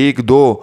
1-2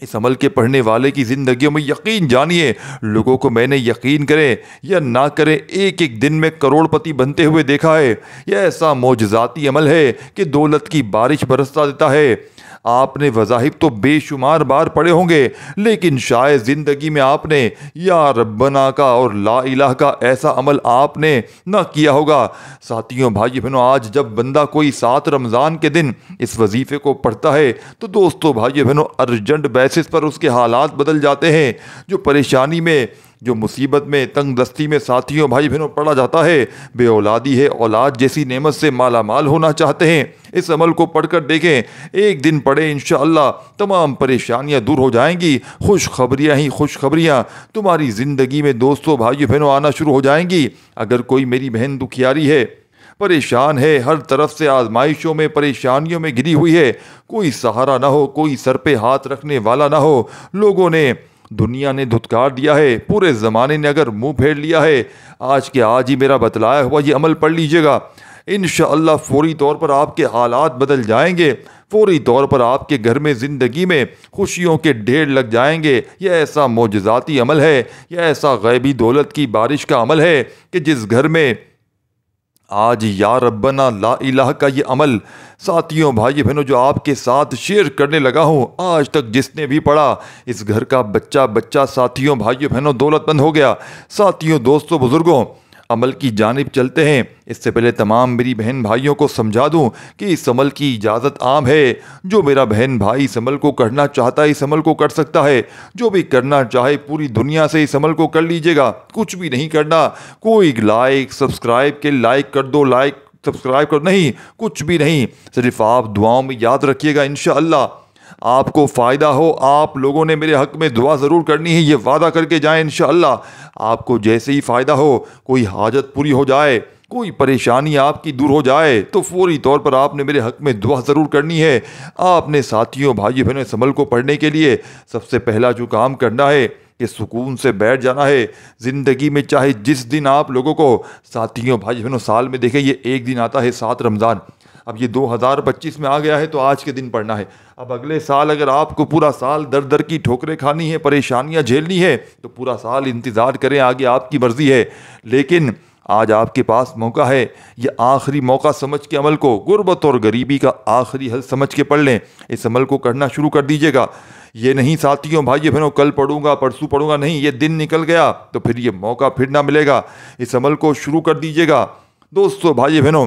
اس عمل کے پڑھنے والے کی زندگیوں میں یقین جانیے، لوگوں کو میں نے یقین کرے یا نہ کرے ایک ایک دن میں کروڑ پتی بنتے ہوئے دیکھا ہے۔ یہ ایسا معجزاتی عمل ہے کہ دولت کی بارش برستا دیتا ہے۔ آپ نے وظائف تو بے شمار بار پڑھے ہوں گے، لیکن شاید زندگی میں آپ نے یا ربنا کا اور لا الہ کا ایسا عمل آپ نے نہ کیا ہوگا۔ ساتھیوں، بھائی بہنوں، آج جب بندہ کوئی 7 رمضان کے دن اس وظیفے کو پڑھتا ہے تو دوستو، بھائی بہنوں، ارجنٹ بیسس پر اس کے حالات بدل جاتے ہیں۔ جو پریشانی میں، جو مصیبت میں، تنگ دستی میں ساتھیوں، بھائی بہنوں پڑا جاتا ہے، بے اولادی ہے، اولاد جیسی نعمت سے مالا مال ہونا چاہتے ہیں، اس عمل کو پڑھ کر دیکھیں، ایک دن پڑھیں، انشاءاللہ تمام پریشانیاں دور ہو جائیں گی۔ خوشخبریاں ہی خوشخبریاں تمہاری زندگی میں دوستو، بھائی بہنوں آنا شروع ہو جائیں گی۔ اگر کوئی میری بہن دکھیاری ہے، پریشان ہے، ہر طرف سے آزمائشوں میں، پریشانیوں میں گھری ہوئی ہے، کوئی سہارا نہ ہو، کوئی سر پہ ہاتھ رکھنے والا نہ ہو، لوگوں نے، دنیا نے دھتکار دیا ہے، پورے زمانے نے اگر منہ پھیر لیا ہے، آج کے آج ہی میرا بتلایا ہوا یہ عمل پڑھ لیجئے گا، انشاءاللہ فوری طور پر آپ کے حالات بدل جائیں گے، فوری طور پر آپ کے گھر میں، زندگی میں خوشیوں کے ڈھیر لگ جائیں گے۔ یہ ایسا معجزاتی عمل ہے، یہ ایسا غیبی دولت کی بارش کا عمل ہے کہ جس گھر میں آج یا ربنا لا الہ کا یہ عمل، ساتھیوں، بھائی بہنوں، جو آپ کے ساتھ شیئر کرنے لگا ہوں، آج تک جس نے بھی پڑھا، اس گھر کا بچہ ساتھیوں، بھائی بہنوں دولت مند ہو گیا۔ ساتھیوں، دوستوں، بزرگوں، عمل کی جانب چلتے ہیں۔ اس سے پہلے تمام میری بہن بھائیوں کو سمجھا دوں کہ اس عمل کی اجازت عام ہے۔ جو میرا بہن بھائی اس عمل کو کرنا چاہتا ہے، اس عمل کو کر سکتا ہے۔ جو بھی کرنا چاہے پوری دنیا سے اس عمل کو کر لیجئے گا، کچھ بھی نہیں کرنا، کوئی لائک سبسکرائب کے لائک کر دو، لائک سبسکرائب کر، نہیں، کچھ بھی نہیں، صرف آپ دعاؤں میں یاد رکھیے گا، انشاءاللہ آپ کو فائدہ ہو۔ آپ لوگوں نے میرے حق میں دعا ضرور کرنی ہے، یہ وعدہ کر کے جائیں، انشاءاللہ آپ کو جیسے ہی فائدہ ہو، کوئی حاجت پوری ہو جائے، کوئی پریشانی آپ کی دور ہو جائے، تو فوری طور پر آپ نے میرے حق میں دعا ضرور کرنی ہے۔ آپ نے ساتھیوں، بھائی بہنوں، اس عمل کو پڑھنے کے لیے سب سے پہلا جو کام کرنا ہے کہ سکون سے بیٹھ جانا ہے۔ زندگی میں چاہے جس دن آپ لوگوں کو، ساتھیوں، بھائی بہنوں، سال میں دیکھیں یہ ایک دن آتا ہے 7 رمضان، اب یہ 2025 میں آ گیا ہے تو آج کے دن پڑھنا ہے۔ اب اگلے سال اگر آپ کو پورا سال در در کی ٹھوکریں کھانی ہے، پریشانیاں جھیلنی ہے، تو پورا سال انتظار کریں، آگے آپ کی مرضی ہے، لیکن آج آپ کے پاس موقع ہے، یہ آخری موقع سمجھ کے عمل کو، غربت اور غریبی کا آخری حل سمجھ کے پڑھ لیں، اس عمل کو کرنا شروع کر دیجئے گا۔ یہ نہیں ساتھیوں، بھائی بہنوں، کل پڑھوں گا، پرسوں پڑھوں گا، نہیں، یہ دن نکل گیا تو پھر یہ موقع پھر نہ ملے گا، اس عمل کو شروع کر دیجئے گا۔ دوستو، بھائی بہنوں،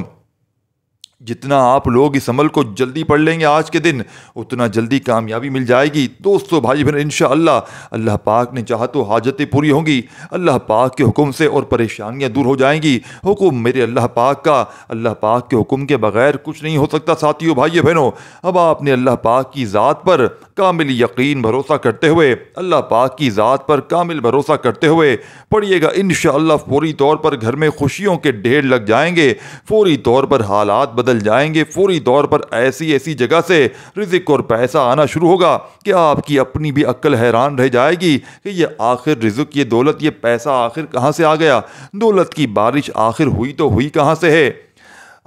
جتنا آپ لوگ اس عمل کو جلدی پڑھ لیں گے آج کے دن، اتنا جلدی کامیابی مل جائے گی۔ دوستو، بھائی بہن، انشاءاللہ اللہ پاک نے چاہا تو حاجتیں پوری ہوں گی، اللہ پاک کے حکم سے، اور پریشانیاں دور ہو جائیں گی۔ حکم میرے اللہ پاک کا، اللہ پاک کے حکم کے بغیر کچھ نہیں ہو سکتا۔ ساتھیوں، بھائی بہنوں، اب آپ نے اللہ پاک کی ذات پر کامل یقین بھروسہ کرتے ہوئے، اللہ پاک کی ذات پر کامل بھروسہ کرتے ہوئے پڑھیے گا، انشاءاللہ فوری طور پر گھر میں خوشیوں کے ڈھیر لگ جائیں گے، فوری طور پر حالات بدل جائیں گے، فوری طور پر ایسی جگہ سے رزق اور پیسہ آنا شروع ہوگا کہ آپ کی اپنی بھی عقل حیران رہ جائے گی کہ یہ آخر رزق، یہ دولت، یہ پیسہ آخر کہاں سے آ گیا؟ دولت کی بارش آخر ہوئی تو ہوئی کہاں سے ہے؟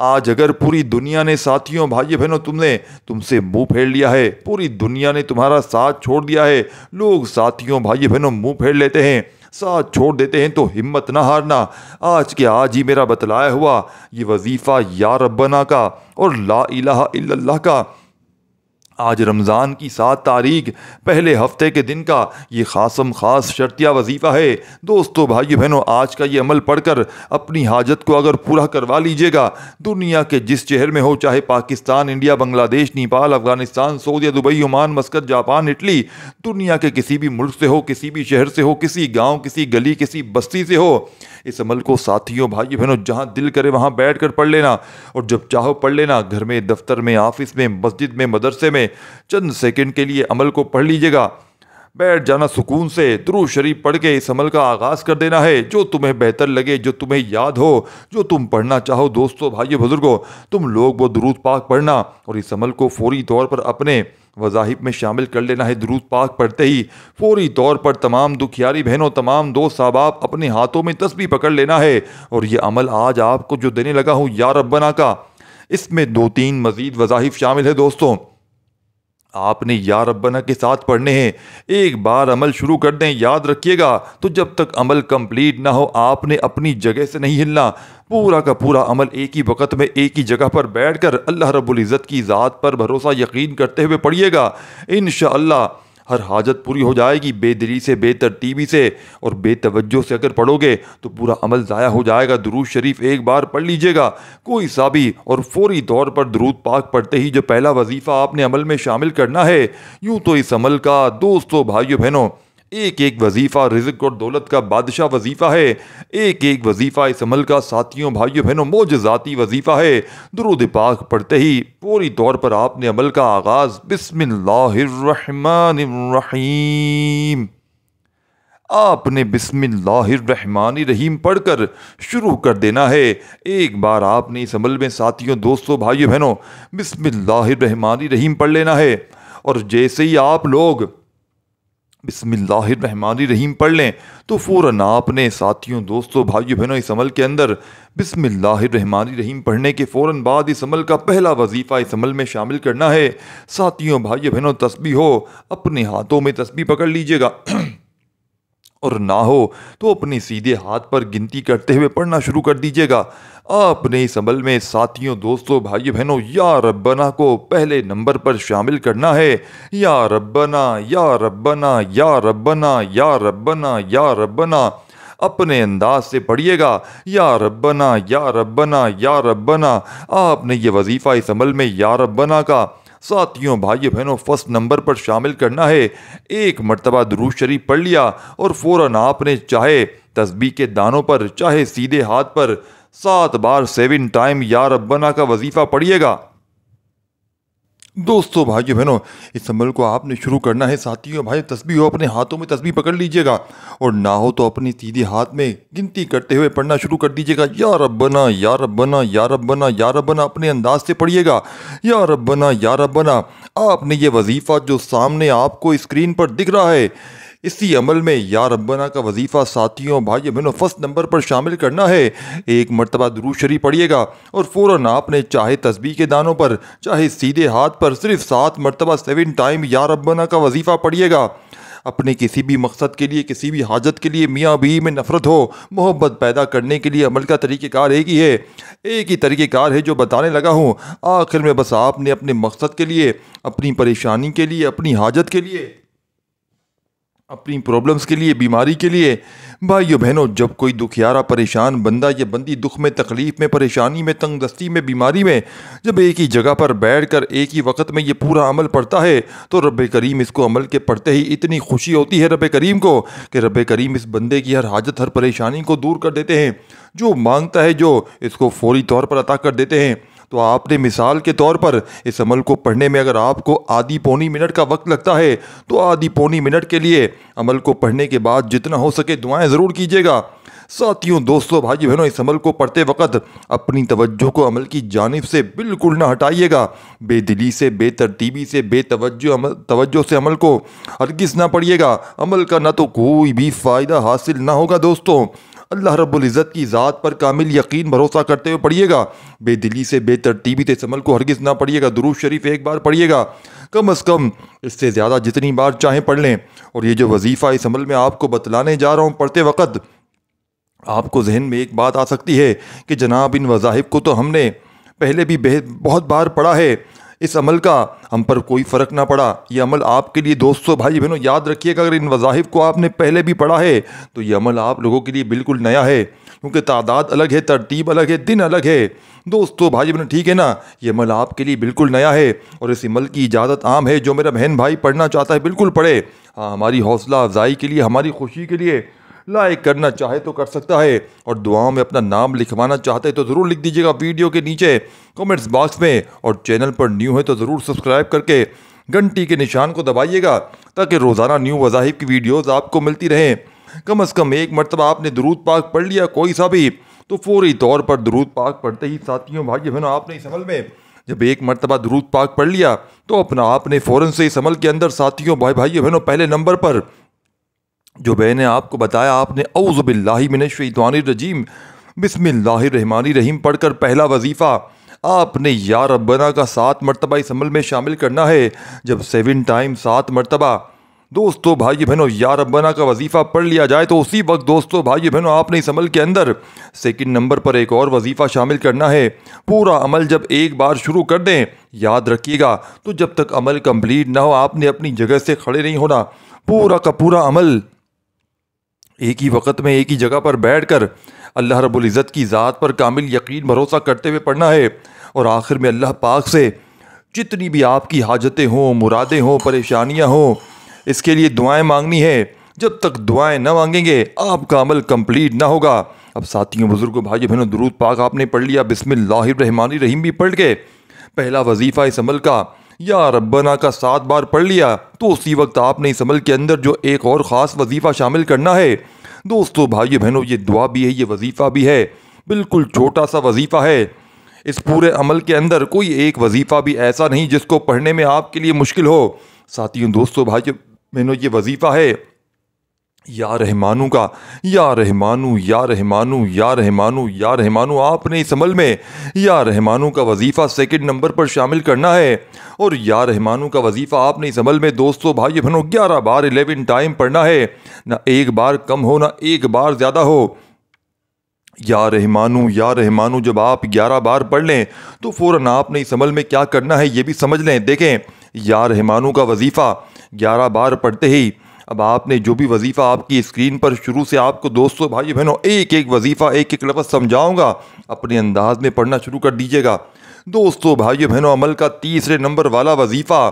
آج اگر پوری دنیا نے، ساتھیوں، بھائی بہنوں، تم سے منہ پھیر لیا ہے، پوری دنیا نے تمہارا ساتھ چھوڑ دیا ہے، لوگ، ساتھیوں، بھائی بہنوں، منہ پھیر لیتے ہیں، ساتھ چھوڑ دیتے ہیں، تو ہمت نہ ہارنا، آج کے آج ہی میرا بتلایا ہوا یہ وظیفہ یا ربنا کا اور لا الہ الا اللہ کا، آج رمضان کی 7 تاریخ پہلے ہفتے کے دن کا یہ خاص شرطیہ وظیفہ ہے۔ دوستو، بھائی بہنوں، آج کا یہ عمل پڑھ کر اپنی حاجت کو اگر پورا کروا لیجئے گا، دنیا کے جس شہر میں ہو، چاہے پاکستان، انڈیا، بنگلہ دیش، نیپال، افغانستان، سعودیہ، Dubai, Oman, Muscat, Japan, Italy, دنیا کے کسی بھی ملک سے ہو، کسی بھی شہر سے ہو، کسی گاؤں، کسی گلی، کسی بستی سے ہو، اس عمل کو، ساتھیوں، بھائی بہنوں، جہاں دل کرے وہاں بیٹھ کر پڑھ لینا، اور جب چاہو پڑھ لینا، گھر میں، دفتر میں، آفس میں، مسجد میں، مدرسے میں، چند سیکنڈ کے لیے عمل کو پڑھ لیجئے گا، بیٹھ جانا سکون سے، درود شریف پڑھ کے اس عمل کا آغاز کر دینا ہے، جو تمہیں بہتر لگے، جو تمہیں یاد ہو، جو تم پڑھنا چاہو، دوستو، بھائیو، بزرگوں، تم لوگ وہ درود پاک پڑھنا، اور اس عمل کو فوری طور پر اپنے وظائف میں شامل کر لینا ہے۔ درود پاک پڑھتے ہی فوری طور پر تمام دکھیاری بہنوں، تمام دوست احباب، اپنے ہاتھوں میں تسبیح پکڑ لینا ہے، اور یہ عمل آج آپ کو جو دینے لگا ہوں یا ربنا کا، اس میں 2-3 مزید وظائف شامل ہے۔ دوستوں، آپ نے یا ربنا کے ساتھ پڑھنے ہیں۔ ایک بار عمل شروع کر دیں، یاد رکھیے گا، تو جب تک عمل کمپلیٹ نہ ہو آپ نے اپنی جگہ سے نہیں ہلنا۔ پورا کا پورا عمل ایک ہی وقت میں ایک ہی جگہ پر بیٹھ کر اللہ رب العزت کی ذات پر بھروسہ یقین کرتے ہوئے پڑھیے گا۔ انشاءاللہ ہر حاجت پوری ہو جائے گی۔ بے دلی سے، بے ترتیبی سے اور بے توجہ سے اگر پڑھو گے تو پورا عمل ضائع ہو جائے گا۔ درود شریف ایک بار پڑھ لیجئے گا، کوئی سا بھی، اور فوری طور پر درود پاک پڑھتے ہی جو پہلا وظیفہ آپ نے عمل میں شامل کرنا ہے، یوں تو اس عمل کا دوستو بھائیو بہنوں ایک ایک وظیفہ رزق اور دولت کا بادشاہ وظیفہ ہے۔ ایک ایک وظیفہ اس عمل کا ساتھیوں بھائیوں بہنوں معجزاتی وظیفہ ہے۔ درود پاک پڑھتے ہی فوری طور پر آپ نے عمل کا آغاز بسم اللہ الرحمن الرحیم، آپ نے بسم اللہ الرحمن الرحیم پڑھ کر شروع کر دینا ہے۔ ایک بار آپ نے اس عمل میں ساتھیوں دوستوں بھائیوں بہنوں بسم اللہ الرحمن الرحیم پڑھ لینا ہے، اور جیسے ہی آپ لوگ بسم اللہ الرحمن الرحیم پڑھ لیں تو فوراً آپ نے ساتھیوں دوستوں بھائیوں بہنوں اس عمل کے اندر بسم اللہ الرحمن الرحیم پڑھنے کے فوراً بعد اس عمل کا پہلا وظیفہ اس عمل میں شامل کرنا ہے۔ ساتھیوں بھائیوں بہنوں تسبیح ہو اپنے ہاتھوں میں تسبیح پکڑ لیجئے گا، اور نہ ہو تو اپنے سیدھے ہاتھ پر گنتی کرتے ہوئے پڑھنا شروع کر دیجئے گا۔ آپ نے اس عمل میں ساتھیوں دوستوں بھائیوں بہنوں یا ربنا کو پہلے نمبر پر شامل کرنا ہے۔ یا ربنا یا ربنا یا ربنا یا ربنا یا ربنا اپنے انداز سے پڑھیے گا۔ یا ربنا یا ربنا یا ربنا، آپ نے یہ وظیفہ اس عمل میں یا ربنا کا ساتھیوں بھائیوں بہنوں فرسٹ نمبر پر شامل کرنا ہے۔ ایک مرتبہ درود شریف پڑھ لیا اور فوراً آپ نے چاہے تسبیح کے دانوں پر چاہے سیدھے ہاتھ پر 7 بار 7 ٹائم یا ربنا کا وظیفہ پڑھیے گا۔ دوستو بھائیو بہنوں اس عمل کو آپ نے شروع کرنا ہے۔ ساتھیوں بھائی تسبیح ہو اپنے ہاتھوں میں تسبیح پکڑ لیجئے گا، اور نہ ہو تو اپنی سیدھے ہاتھ میں گنتی کرتے ہوئے پڑھنا شروع کر دیجئے گا۔ یا ربنا یا ربنا یا ربنا یا ربنا اپنے انداز سے پڑھیے گا۔ یا ربنا یا ربنا، آپ نے یہ وظیفہ جو سامنے آپ کو اسکرین پر دکھ رہا ہے، اسی عمل میں یا ربنا کا وظیفہ ساتھیوں بھائیوں بہنوں فرسٹ نمبر پر شامل کرنا ہے۔ ایک مرتبہ درود شریف پڑھیے گا، اور فوراً آپ نے چاہے تسبیح کے دانوں پر چاہے سیدھے ہاتھ پر صرف 7 مرتبہ 7 ٹائم یا ربنا کا وظیفہ پڑھیے گا۔ اپنے کسی بھی مقصد کے لیے، کسی بھی حاجت کے لیے، میاں بیوی میں نفرت ہو، محبت پیدا کرنے کے لیے عمل کا طریقہ کار ایک ہی ہے، ایک ہی طریقہ کار ہے جو بتانے لگا ہوں۔ آخر میں بس آپ نے اپنے مقصد کے لیے، اپنی پریشانی کے لیے، اپنی حاجت کے لیے، اپنی پرابلمز کے لیے، بیماری کے لیے، بھائیو بہنوں جب کوئی دکھیارا پریشان بندہ یا بندی دکھ میں، تکلیف میں، پریشانی میں، تنگ دستی میں، بیماری میں جب ایک ہی جگہ پر بیٹھ کر ایک ہی وقت میں یہ پورا عمل پڑھتا ہے تو رب کریم اس کو عمل کے پڑھتے ہی اتنی خوشی ہوتی ہے رب کریم کو کہ رب کریم اس بندے کی ہر حاجت، ہر پریشانی کو دور کر دیتے ہیں۔ جو مانگتا ہے جو اس کو فوری طور پر عطا کر دیتے ہیں۔ تو آپ نے مثال کے طور پر اس عمل کو پڑھنے میں اگر آپ کو آدھی پونی منٹ کا وقت لگتا ہے تو آدھی پونی منٹ کے لیے عمل کو پڑھنے کے بعد جتنا ہو سکے دعائیں ضرور کیجیے گا۔ ساتھیوں دوستوں بھائی بہنوں اس عمل کو پڑھتے وقت اپنی توجہ کو عمل کی جانب سے بالکل نہ ہٹائیے گا۔ بے دلی سے، بے ترتیبی سے، بے توجہ سے عمل کو ہرگز نہ پڑھیے گا۔ عمل کا نہ تو کوئی بھی فائدہ حاصل نہ ہوگا۔ دوستوں اللہ رب العزت کی ذات پر کامل یقین بھروسہ کرتے ہوئے پڑھیے گا۔ بے دلی سے، بے ترتیبی سے اس عمل کو ہرگز نہ پڑھیے گا۔ درود شریف ایک بار پڑھیے گا، کم از کم اس سے زیادہ جتنی بار چاہیں پڑھ لیں۔ اور یہ جو وظیفہ اس عمل میں آپ کو بتلانے جا رہا ہوں پڑھتے وقت آپ کو ذہن میں ایک بات آ سکتی ہے کہ جناب ان وظائف کو تو ہم نے پہلے بھی بہت بار پڑھا ہے، اس عمل کا ہم پر کوئی فرق نہ پڑا۔ یہ عمل آپ کے لیے دوستوں بھائی بہنوں یاد رکھیے گا، اگر ان وظائف کو آپ نے پہلے بھی پڑھا ہے تو یہ عمل آپ لوگوں کے لیے بالکل نیا ہے، کیونکہ تعداد الگ ہے، ترتیب الگ ہے، دن الگ ہے۔ دوستوں بھائی بہنوں ٹھیک ہے نا، یہ عمل آپ کے لیے بالکل نیا ہے اور اس عمل کی اجازت عام ہے۔ جو میرا بہن بھائی پڑھنا چاہتا ہے بالکل پڑھے، ہاں ہماری حوصلہ افزائی کے لیے، ہماری خوشی کے لیے لائک کرنا چاہے تو کر سکتا ہے، اور دعاؤں میں اپنا نام لکھوانا چاہتے ہے تو ضرور لکھ دیجیے گا ویڈیو کے نیچے کمنٹس باکس میں، اور چینل پر نیو ہے تو ضرور سبسکرائب کر کے گھنٹی کے نشان کو دبائیے گا تاکہ روزانہ نیو وظائف کی ویڈیوز آپ کو ملتی رہیں۔ کم از کم ایک مرتبہ آپ نے درود پاک پڑھ لیا کوئی سا بھی تو فوری طور پر درود پاک پڑھتے ہی ساتھیوں بھائی بہنوں آپ نے اس عمل میں جب ایک مرتبہ درود پاک پڑھ لیا تو اپنا آپ نے فوراً سے اس عمل کے اندر ساتھیوں بھائی بہنوں پہلے نمبر پر جو میں نے آپ کو بتایا، آپ نے اعوذ باللہ من الشیطان الرجیم بسم اللہ الرحمن الرحیم پڑھ کر پہلا وظیفہ آپ نے یا ربنا کا 7 مرتبہ اس عمل میں شامل کرنا ہے۔ جب 7 ٹائم 7 مرتبہ دوستو بھائی بہنوں یا ربنا کا وظیفہ پڑھ لیا جائے تو اسی وقت دوستو بھائی بہنوں آپ نے اس عمل کے اندر سیکنڈ نمبر پر ایک اور وظیفہ شامل کرنا ہے۔ پورا عمل جب ایک بار شروع کر دیں، یاد رکھیے گا، تو جب تک عمل کمپلیٹ نہ ہو آپ نے اپنی جگہ سے کھڑے نہیں ہونا۔ پورا کا پورا عمل ایک ہی وقت میں ایک ہی جگہ پر بیٹھ کر اللہ رب العزت کی ذات پر کامل یقین بھروسہ کرتے ہوئے پڑھنا ہے، اور آخر میں اللہ پاک سے جتنی بھی آپ کی حاجتیں ہوں، مرادیں ہوں، پریشانیاں ہوں، اس کے لیے دعائیں مانگنی ہے۔ جب تک دعائیں نہ مانگیں گے آپ کا عمل کمپلیٹ نہ ہوگا۔ اب ساتھیوں، بزرگوں، بھائی بہنوں، درود پاک آپ نے پڑھ لیا، بسم اللہ الرحمن الرحیم بھی پڑھ کے پہلا وظیفہ اس عمل کا یا ربنا کا 7 بار پڑھ لیا، تو اسی وقت آپ نے اس عمل کے اندر جو ایک اور خاص وظیفہ شامل کرنا ہے دوستو بھائی بہنوں، یہ دعا بھی ہے، یہ وظیفہ بھی ہے، بالکل چھوٹا سا وظیفہ ہے۔ اس پورے عمل کے اندر کوئی ایک وظیفہ بھی ایسا نہیں جس کو پڑھنے میں آپ کے لیے مشکل ہو۔ ساتھیوں، دوستو، بھائی بہنوں، یہ وظیفہ ہے یا رحمانو کا، یا رحمانو، یا رحمانو، یا رحمانو، یا رحمانو۔ آپ نے اس عمل میں یا رحمانو کا وظیفہ سیکنڈ نمبر پر شامل کرنا ہے، اور یا رحمانو کا وظیفہ آپ نے اس عمل میں دوستو بھائی بہنوں 11 بار 11 ٹائم پڑھنا ہے، نہ ایک بار کم ہو نہ ایک بار زیادہ ہو۔ یا رحمانو جب آپ 11 بار پڑھ لیں تو فوراً آپ نے اس عمل میں کیا کرنا ہے یہ بھی سمجھ لیں۔ دیکھیں، یا رحمانو کا وظیفہ 11 بار پڑھتے ہی اب آپ نے جو بھی وظیفہ آپ کی اسکرین پر شروع سے آپ کو دوستو بھائی بہنوں ایک ایک وظیفہ ایک ایک لفظ سمجھاؤں گا، اپنے انداز میں پڑھنا شروع کر دیجیے گا۔ دوستو بھائی بہنوں، عمل کا تیسرے نمبر والا وظیفہ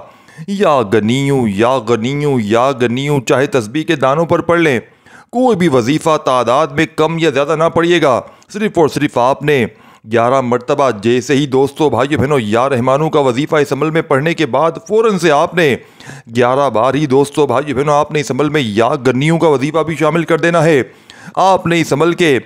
یا غنیو، یا غنیو، یا غنیو، چاہے تسبیح کے دانوں پر پڑھ لیں، کوئی بھی وظیفہ تعداد میں کم یا زیادہ نہ پڑھیے گا، صرف اور صرف آپ نے 11 مرتبہ جیسے ہی دوستو بھائی بہنوں یا رحمانو کا وظیفہ اس عمل میں پڑھنے کے بعد فوراً سے آپ نے 11 بار ہی دوستو بھائی بہنوں آپ نے اس عمل میں یا غنیوں کا وظیفہ بھی شامل کر دینا ہے۔ آپ نے اس عمل کے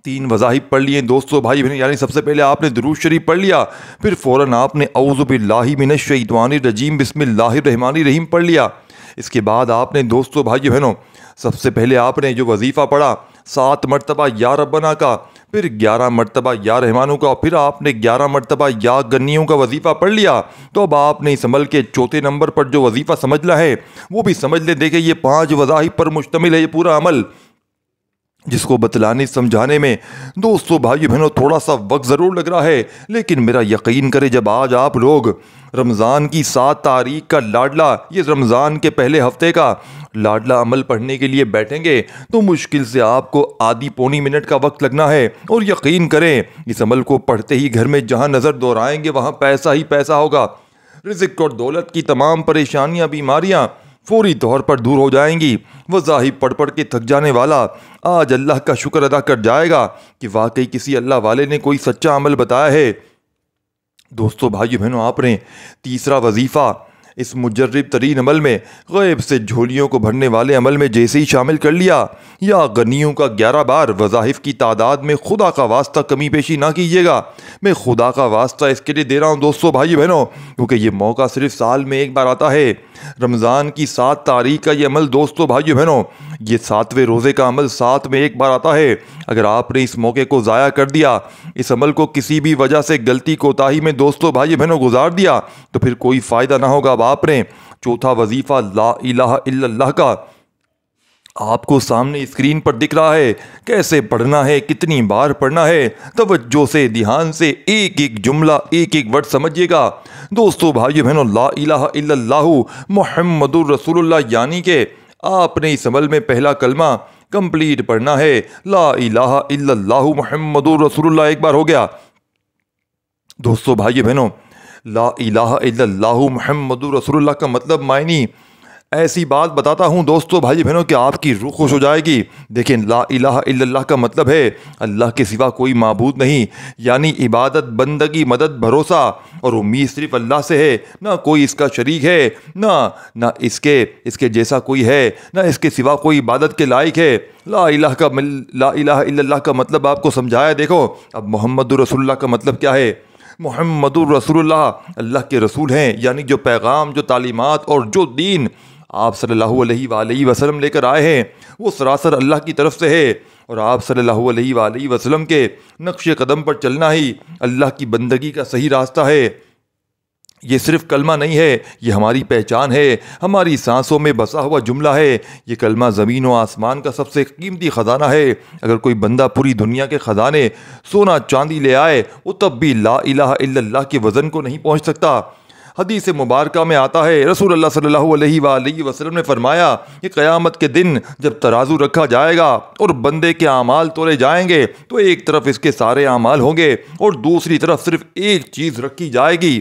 3 وظائف پڑھ لیے دوستو بھائی بہنوں، یعنی سب سے پہلے آپ نے درود شریف پڑھ لیا، پھر فوراً آپ نے اعوذ باللہ من الشیطان الرجیم بسم اللہ الرحمن الرحیم پڑھ لیا۔ اس کے بعد آپ نے دوستو بھائی بہنوں سب سے پہلے آپ نے جو وظیفہ پڑھا 7 مرتبہ یا ربنا کا، پھر 11 مرتبہ یا رحمانو کا، پھر آپ نے 11 مرتبہ یا غنیوں کا وظیفہ پڑھ لیا۔ تو اب آپ نے اس عمل کے چوتھے نمبر پر جو وظیفہ سمجھنا ہے وہ بھی سمجھ لیں۔ دیکھیں، یہ 5 وظائف پر مشتمل ہے یہ پورا عمل، جس کو بتلانے سمجھانے میں دوستو بھائی بہنوں تھوڑا سا وقت ضرور لگ رہا ہے، لیکن میرا یقین کرے جب آج آپ لوگ رمضان کی 7 تاریخ کا لاڈلا، یہ رمضان کے پہلے ہفتے کا لاڈلا عمل پڑھنے کے لیے بیٹھیں گے تو مشکل سے آپ کو آدھی پونی منٹ کا وقت لگنا ہے، اور یقین کریں اس عمل کو پڑھتے ہی گھر میں جہاں نظر دوڑائیں گے وہاں پیسہ ہی پیسہ ہوگا۔ رزق اور دولت کی تمام پریشانیاں، بیماریاں فوری طور پر دور ہو جائیں گی۔ وظائف پڑھ پڑھ کے تھک جانے والا آج اللہ کا شکر ادا کر جائے گا کہ واقعی کسی اللہ والے نے کوئی سچا عمل بتایا ہے۔ دوستو بھائی بہنوں، آپ نے تیسرا وظیفہ اس مجرب ترین عمل میں غیب سے جھولیوں کو بھرنے والے عمل میں جیسے ہی شامل کر لیا، یا غنیوں کا 11 بار، وظائف کی تعداد میں خدا کا واسطہ کمی بیشی نہ کیجیے گا۔ میں خدا کا واسطہ اس کے لیے دے رہا ہوں دوستو بھائی بہنوں کیونکہ یہ موقع صرف سال میں ایک بار آتا ہے۔ رمضان کی 7 تاریخ کا یہ عمل دوستو بھائی بہنوں، یہ 7ویں روزے کا عمل 7 میں ایک بار آتا ہے۔ اگر آپ نے اس موقع کو ضائع کر دیا، اس عمل کو کسی بھی وجہ سے غلطی کوتاہی میں دوستو بھائی بہنوں گزار دیا تو پھر کوئی فائدہ نہ ہوگا۔ اب آپ نے چوتھا وظیفہ لا الہ الا اللہ کا آپ کو سامنے اسکرین پر دکھ رہا ہے، کیسے پڑھنا ہے، کتنی بار پڑھنا ہے، توجہ سے، دھیان سے ایک ایک جملہ ایک ایک ورڈ سمجھیے گا دوستو بھائی بہنوں۔ لا الہ الا اللہ محمد الرسول اللہ، یعنی کہ آپ نے اس عمل میں پہلا کلمہ کمپلیٹ پڑھنا ہے، لا الہ الا اللہ محمد الرسول اللہ، ایک بار ہو گیا۔ دوستو بھائی بہنوں، لا الہ الا اللہ محمد الرسول اللہ کا مطلب معنی ایسی بات بتاتا ہوں دوستو بھائی بہنوں کہ آپ کی روح خوش ہو جائے گی۔ دیکھیں، لا الہ الا اللہ کا مطلب ہے اللہ کے سوا کوئی معبود نہیں، یعنی عبادت، بندگی، مدد، بھروسہ اور امید صرف اللہ سے ہے، نہ کوئی اس کا شریک ہے، نہ اس کے جیسا کوئی ہے، نہ اس کے سوا کوئی عبادت کے لائق ہے۔ لا الہ الا اللہ کا مطلب آپ کو سمجھایا۔ دیکھو اب محمد الرسول اللہ کا مطلب کیا ہے۔ محمد الرسول اللہ اللہ کے رسول ہیں، یعنی جو پیغام، جو تعلیمات اور جو دین آپ صلی اللہ علیہ وآلہ وسلم لے کر آئے ہیں وہ سراسر اللہ کی طرف سے ہے، اور آپ صلی اللہ علیہ وآلہ وسلم کے نقش قدم پر چلنا ہی اللہ کی بندگی کا صحیح راستہ ہے۔ یہ صرف کلمہ نہیں ہے، یہ ہماری پہچان ہے، ہماری سانسوں میں بسا ہوا جملہ ہے۔ یہ کلمہ زمین و آسمان کا سب سے قیمتی خزانہ ہے۔ اگر کوئی بندہ پوری دنیا کے خزانے سونا چاندی لے آئے وہ تب بھی لا الہ الا اللہ کے وزن کو نہیں پہنچ سکتا۔ حدیث مبارکہ میں آتا ہے، رسول اللہ صلی اللہ علیہ وآلہ وسلم نے فرمایا کہ قیامت کے دن جب ترازو رکھا جائے گا اور بندے کے اعمال تولے جائیں گے تو ایک طرف اس کے سارے اعمال ہوں گے اور دوسری طرف صرف ایک چیز رکھی جائے گی،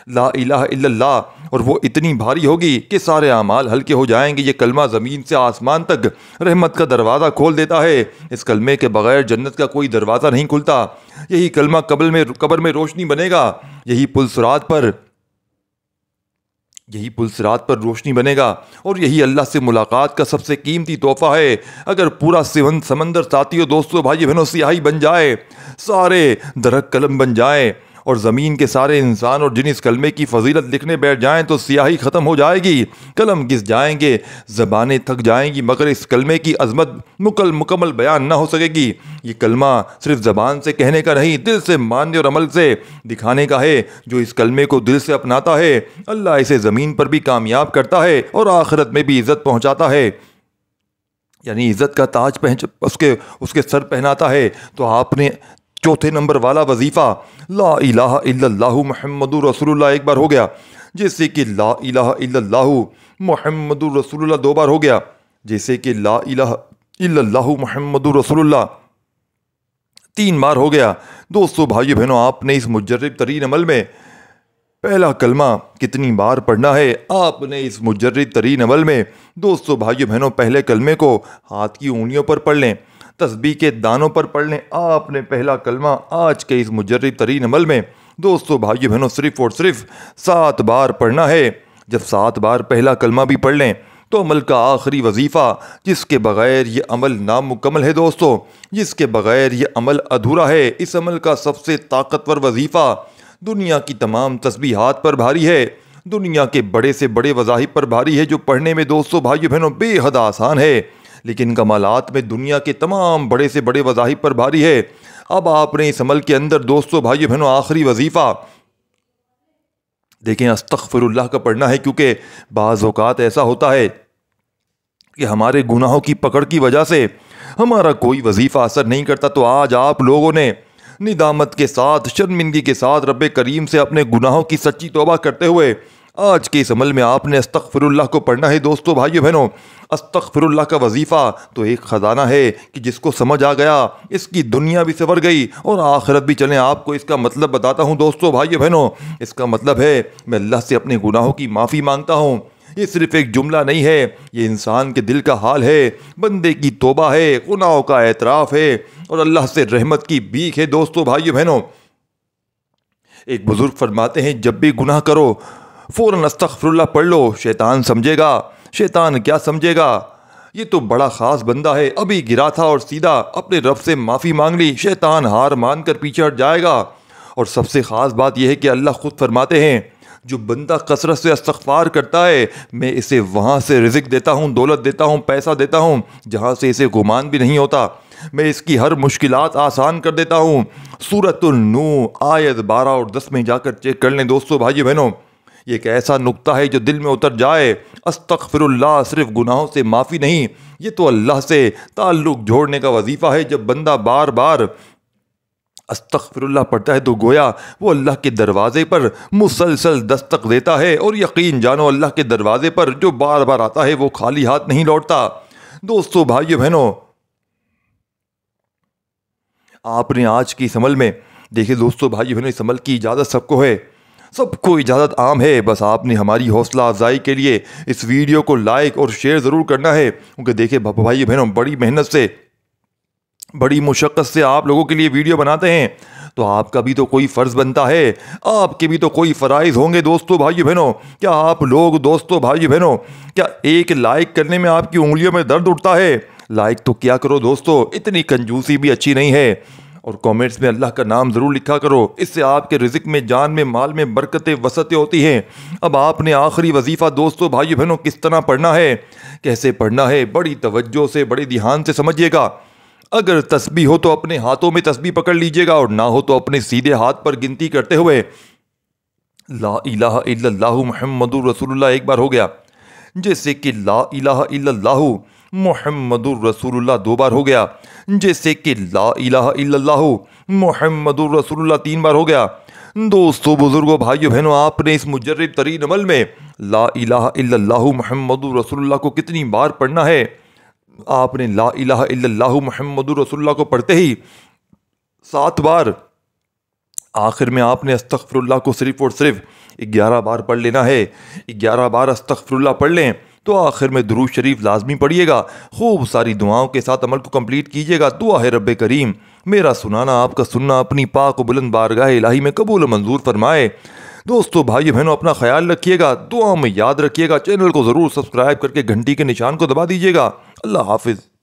لا الہ الا اللہ، اور وہ اتنی بھاری ہوگی کہ سارے اعمال ہلکے ہو جائیں گے۔ یہ کلمہ زمین سے آسمان تک رحمت کا دروازہ کھول دیتا ہے۔ اس کلمے کے بغیر جنت کا کوئی دروازہ نہیں کھلتا۔ یہی کلمہ قبر میں روشنی بنے گا، یہی پل صراط پر روشنی بنے گا، اور یہی اللہ سے ملاقات کا سب سے قیمتی تحفہ ہے۔ اگر پورا سمندر ساتھیوں دوستوں بھائی بہنوں سیاہی بن جائے، سارے درخت قلم بن جائیں اور زمین کے سارے انسان اور جن اس کلمے کی فضیلت لکھنے بیٹھ جائیں تو سیاہی ختم ہو جائے گی، قلم گھس جائیں گے، زبانیں تھک جائیں گی، مگر اس کلمے کی عظمت مکمل بیان نہ ہو سکے گی۔ یہ کلمہ صرف زبان سے کہنے کا نہیں، دل سے ماننے اور عمل سے دکھانے کا ہے۔ جو اس کلمے کو دل سے اپناتا ہے اللہ اسے زمین پر بھی کامیاب کرتا ہے اور آخرت میں بھی عزت پہنچاتا ہے، یعنی عزت کا تاج اس کے سر پہناتا ہے۔ تو آپ نے چوتھے نمبر والا وظیفہ لا الہ الا اللہ محمد رسول اللہ ایک بار ہو گیا، جیسے کہ لا الہ الا اللہ محمد رسول اللہ دو بار ہو گیا، جیسے کہ لا الہ الا اللہ محمد رسول اللہ تین بار ہو گیا۔ دوستو بھائی بہنوں، آپ نے اس مجرب ترین عمل میں پہلا کلمہ کتنی بار پڑھنا ہے؟ آپ نے اس مجرب ترین عمل میں دوستو بھائی بہنوں پہلے کلمے کو ہاتھ کی انگلیوں پر پڑھ لیں، تسبیح کے دانوں پر پڑھ لیں۔ آپ نے پہلا کلمہ آج کے اس مجرب ترین عمل میں دوستو بھائی بہنوں صرف اور صرف 7 بار پڑھنا ہے۔ جب 7 بار پہلا کلمہ بھی پڑھ لیں تو عمل کا آخری وظیفہ، جس کے بغیر یہ عمل نامکمل ہے دوستو، جس کے بغیر یہ عمل ادھورا ہے، اس عمل کا سب سے طاقتور وظیفہ دنیا کی تمام تسبیحات پر بھاری ہے، دنیا کے بڑے سے بڑے وظائف پر بھاری ہے، جو پڑھنے میں دوستو بھائی بہنوں بے حد آسان ہے، لیکن کمالات میں دنیا کے تمام بڑے سے بڑے وظائف پر بھاری ہے۔ اب آپ نے اس عمل کے اندر دوستو بھائی بہنوں آخری وظیفہ دیکھیں استغفر اللہ کا پڑھنا ہے، کیونکہ بعض اوقات ایسا ہوتا ہے کہ ہمارے گناہوں کی پکڑ کی وجہ سے ہمارا کوئی وظیفہ اثر نہیں کرتا۔ تو آج آپ لوگوں نے ندامت کے ساتھ، شرمندگی کے ساتھ رب کریم سے اپنے گناہوں کی سچی توبہ کرتے ہوئے آج کے اس عمل میں آپ نے استغفر اللہ کو پڑھنا ہے۔ دوستو بھائیو بہنوں، استغفر اللہ کا وظیفہ تو ایک خزانہ ہے کہ جس کو سمجھ آ گیا اس کی دنیا بھی سنور گئی اور آخرت بھی۔ چلیں آپ کو اس کا مطلب بتاتا ہوں دوستو بھائیو بہنوں، اس کا مطلب ہے میں اللہ سے اپنے گناہوں کی معافی مانگتا ہوں۔ یہ صرف ایک جملہ نہیں ہے، یہ انسان کے دل کا حال ہے، بندے کی توبہ ہے، گناہوں کا اعتراف ہے اور اللہ سے رحمت کی بھیک ہے۔ دوستو بھائیو بہنوں، ایک بزرگ فرماتے ہیں جب بھی گناہ کرو فوراً استغفر اللہ پڑھ لو، شیطان سمجھے گا۔ شیطان کیا سمجھے گا؟ یہ تو بڑا خاص بندہ ہے، ابھی گرا تھا اور سیدھا اپنے رب سے معافی مانگ لی۔ شیطان ہار مان کر پیچھے ہٹ جائے گا۔ اور سب سے خاص بات یہ ہے کہ اللہ خود فرماتے ہیں جو بندہ کثرت سے استغفار کرتا ہے میں اسے وہاں سے رزق دیتا ہوں، دولت دیتا ہوں، پیسہ دیتا ہوں جہاں سے اسے گمان بھی نہیں ہوتا، میں اس کی ہر مشکلات آسان کر دیتا ہوں۔ سورۃ النور آیت 12 اور 10 میں جا کر چیک کر لیں دوستو بھائی بہنوں، یہ ایک ایسا نقطہ ہے جو دل میں اتر جائے۔ استغفر اللہ صرف گناہوں سے معافی نہیں، یہ تو اللہ سے تعلق جوڑنے کا وظیفہ ہے۔ جب بندہ بار بار استغفر اللہ پڑھتا ہے تو گویا وہ اللہ کے دروازے پر مسلسل دستک دیتا ہے، اور یقین جانو اللہ کے دروازے پر جو بار بار آتا ہے وہ خالی ہاتھ نہیں لوٹتا۔ دوستو بھائیو بہنوں، آپ نے آج کی اس عمل میں دیکھیں دوستو بھائیو بہنوں، اس عمل کی اجازت سب کو ہے، سب کو اجازت عام ہے، بس آپ نے ہماری حوصلہ افزائی کے لیے اس ویڈیو کو لائک اور شیئر ضرور کرنا ہے، کیونکہ دیکھیں بھائی بہنوں بڑی محنت سے، بڑی مشقت سے آپ لوگوں کے لیے ویڈیو بناتے ہیں، تو آپ کا بھی تو کوئی فرض بنتا ہے، آپ کے بھی تو کوئی فرائض ہوں گے دوستو بھائی بہنوں۔ کیا آپ لوگ دوستو بھائی بہنوں، کیا ایک لائک کرنے میں آپ کی انگلیوں میں درد اٹھتا ہے؟ لائک تو کیا کرو دوستو، اتنی کنجوسی بھی اچھی نہیں ہے، اور کامنٹس میں اللہ کا نام ضرور لکھا کرو، اس سے آپ کے رزق میں، جان میں، مال میں برکتیں وسعتیں ہوتی ہیں۔ اب آپ نے آخری وظیفہ دوستو بھائیو بہنوں کس طرح پڑھنا ہے، کیسے پڑھنا ہے، بڑی توجہ سے، بڑے دھیان سے سمجھیے گا۔ اگر تسبیح ہو تو اپنے ہاتھوں میں تسبیح پکڑ لیجیے گا، اور نہ ہو تو اپنے سیدھے ہاتھ پر گنتی کرتے ہوئے لا الہ الا اللہ محمد رسول اللہ ایک بار ہو گیا، جیسے کہ لا الہ الا اللہ محمد الرسول اللہ 2 بار ہو گیا، جیسے کہ لا الہ الا اللہ محمد الرسول اللہ 3 بار ہو گیا۔ دوستو بزرگوں بھائیو بہنوں، آپ نے اس مجرب ترین عمل میں لا الہ الا اللہ محمد الرسول اللہ کو کتنی بار پڑھنا ہے؟ آپ نے لا الہ الا اللہ محمد الرسول اللہ کو پڑھتے ہی 7 بار، آخر میں آپ نے استغفر اللہ کو صرف اور صرف 11 بار پڑھ لینا ہے۔ 11 بار استغفر اللہ پڑھ لیں تو آخر میں درود شریف لازمی پڑھیے گا، خوب ساری دعاؤں کے ساتھ عمل کو کمپلیٹ کیجیے گا۔ دعا ہے رب کریم میرا سنانا، آپ کا سننا اپنی پاک و بلند بارگاہ الہی میں قبول و منظور فرمائے۔ دوستو بھائیو بہنوں، اپنا خیال رکھیے گا، دعاؤں میں یاد رکھیے گا، چینل کو ضرور سبسکرائب کر کے گھنٹی کے نشان کو دبا دیجیے گا۔ اللہ حافظ۔